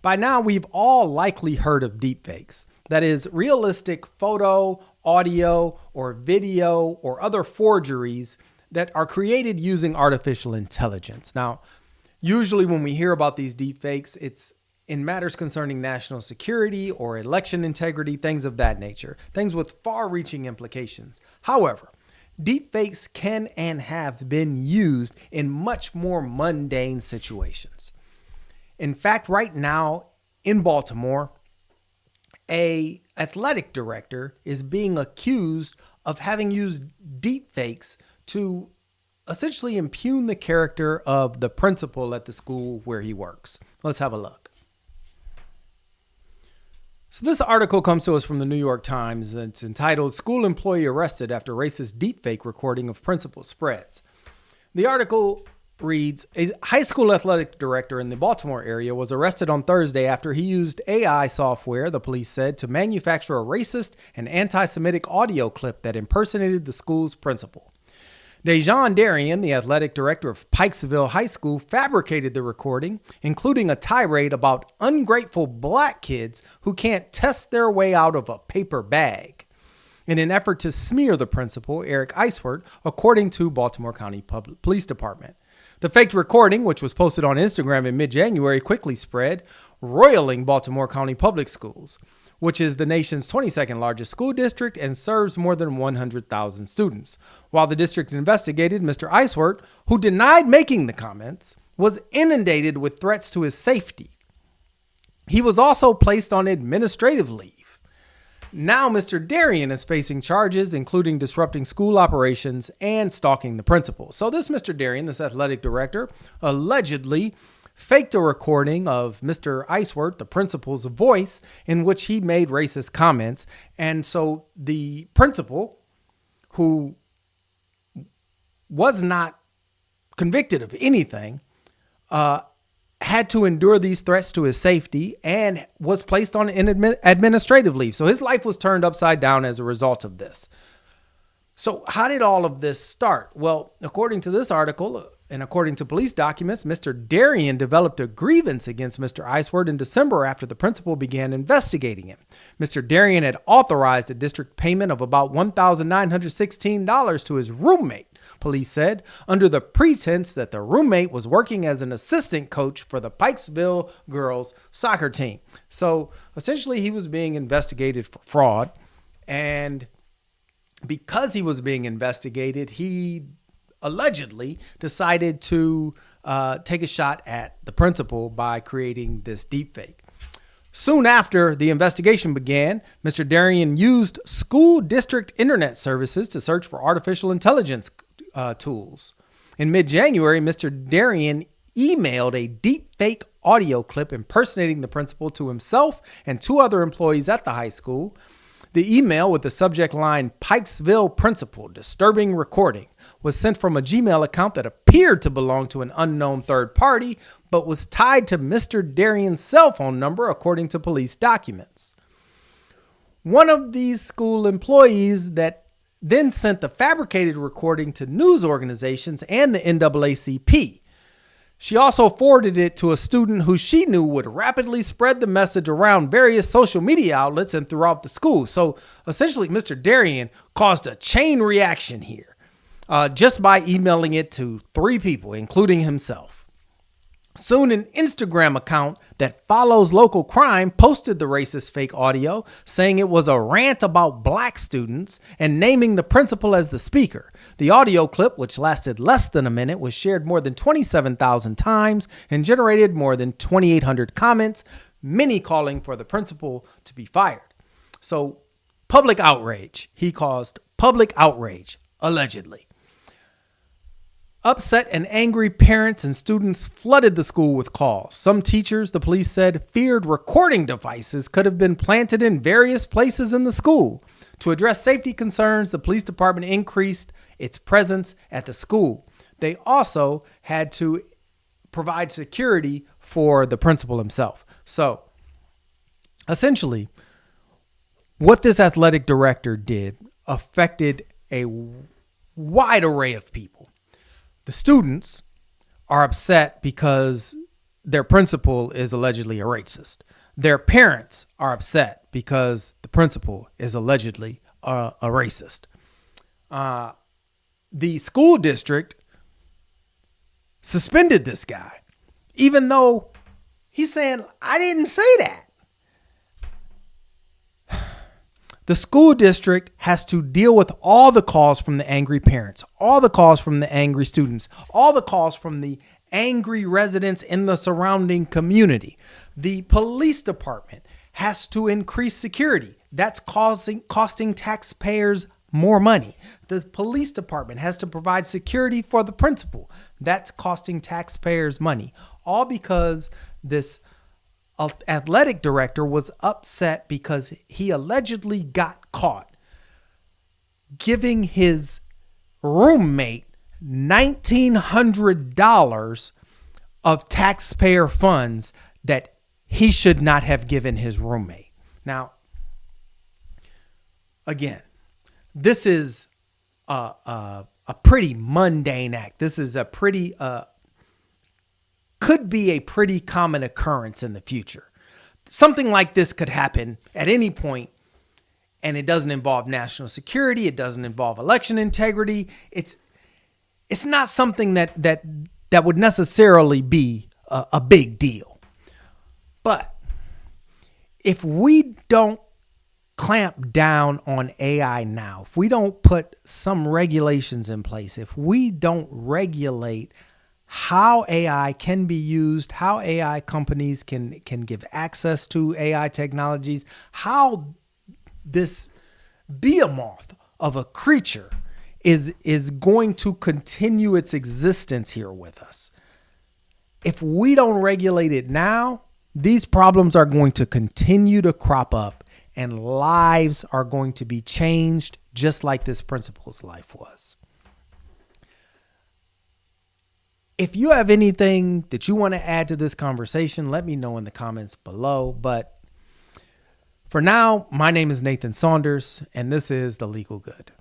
By now, we've all likely heard of deepfakes. That is, realistic photo, audio, or video, or other forgeries that are created using artificial intelligence. Now, usually when we hear about these deepfakes, it's in matters concerning national security or election integrity, things of that nature, things with far-reaching implications. However, deepfakes can and have been used in much more mundane situations. In fact, right now in Baltimore, an athletic director is being accused of having used deepfakes to essentially impugn the character of the principal at the school where he works. Let's have a look. So this article comes to us from the New York Times. It's entitled, "School Employee Arrested After Racist Deepfake Recording of Principal Spreads." The article reads, a high school athletic director in the Baltimore area was arrested on Thursday after he used AI software, the police said, to manufacture a racist and anti-Semitic audio clip that impersonated the school's principal. Dejan Darian, the athletic director of Pikesville High School, fabricated the recording, including a tirade about ungrateful black kids who can't test their way out of a paper bag, in an effort to smear the principal, Eric Eiswert, according to Baltimore County Police Department. The faked recording, which was posted on Instagram in mid-January, quickly spread, roiling Baltimore County Public Schools, which is the nation's 22nd largest school district and serves more than 100,000 students. While the district investigated, Mr. Eiswert, who denied making the comments, was inundated with threats to his safety. He was also placed on administrative leave. Now Mr. Darian is facing charges, including disrupting school operations and stalking the principal. So this Mr. Darian, this athletic director, allegedly faked a recording of Mr. Eiswert, the principal's voice, in which he made racist comments. And so the principal, who was not convicted of anything, had to endure these threats to his safety and was placed on administrative leave. So his life was turned upside down as a result of this. So how did all of this start? Well, according to this article, and according to police documents, Mr. Darian developed a grievance against Mr. Eiswert in December after the principal began investigating him. Mr. Darian had authorized a district payment of about $1,916 to his roommate, police said, under the pretense that the roommate was working as an assistant coach for the Pikesville girls soccer team. So essentially he was being investigated for fraud, and because he was being investigated, he allegedly decided to take a shot at the principal by creating this deepfake. Soon after the investigation began, Mr. Darian used school district internet services to search for artificial intelligence tools. In mid-January, Mr. Darian emailed a deepfake audio clip impersonating the principal to himself and two other employees at the high school. The email, with the subject line, "Pikesville Principal, Disturbing Recording," was sent from a Gmail account that appeared to belong to an unknown third party, but was tied to Mr. Darian's cell phone number, according to police documents. One of these school employees that then sent the fabricated recording to news organizations and the NAACP. She also forwarded it to a student who she knew would rapidly spread the message around various social media outlets and throughout the school. So essentially, Mr. Darian caused a chain reaction here just by emailing it to three people, including himself. Soon, an Instagram account that follows local crime posted the racist fake audio, saying it was a rant about black students and naming the principal as the speaker. The audio clip, which lasted less than a minute, was shared more than 27,000 times and generated more than 2,800 comments, many calling for the principal to be fired. So, public outrage. He caused public outrage, allegedly. Upset and angry parents and students flooded the school with calls. Some teachers, the police said, feared recording devices could have been planted in various places in the school. To address safety concerns, the police department increased its presence at the school. They also had to provide security for the principal himself. So, essentially, what this athletic director did affected a wide array of people. The students are upset because their principal is allegedly a racist. Their parents are upset because the principal is allegedly a racist. The school district suspended this guy, even though he's saying, I didn't say that. The school district has to deal with all the calls from the angry parents, all the calls from the angry students, all the calls from the angry residents in the surrounding community. The police department has to increase security. That's costing taxpayers more money. The police department has to provide security for the principal. That's costing taxpayers money. All because this athletic director was upset because he allegedly got caught giving his roommate $1,900 of taxpayer funds that he should not have given his roommate. Now, again, this is a pretty mundane act. This is a pretty could be a pretty common occurrence in the future. Something like this could happen at any point, and it doesn't involve national security. It doesn't involve election integrity. It's not something that would necessarily be a big deal. But if we don't clamp down on AI now, if we don't put some regulations in place, if we don't regulate how AI can be used, how AI companies can give access to AI technologies, how this behemoth of a creature is going to continue its existence here with us. If we don't regulate it now, these problems are going to continue to crop up and lives are going to be changed just like this principal's life was. If you have anything that you want to add to this conversation, let me know in the comments below. But for now, my name is Nathan Saunders, and this is The Legal Good.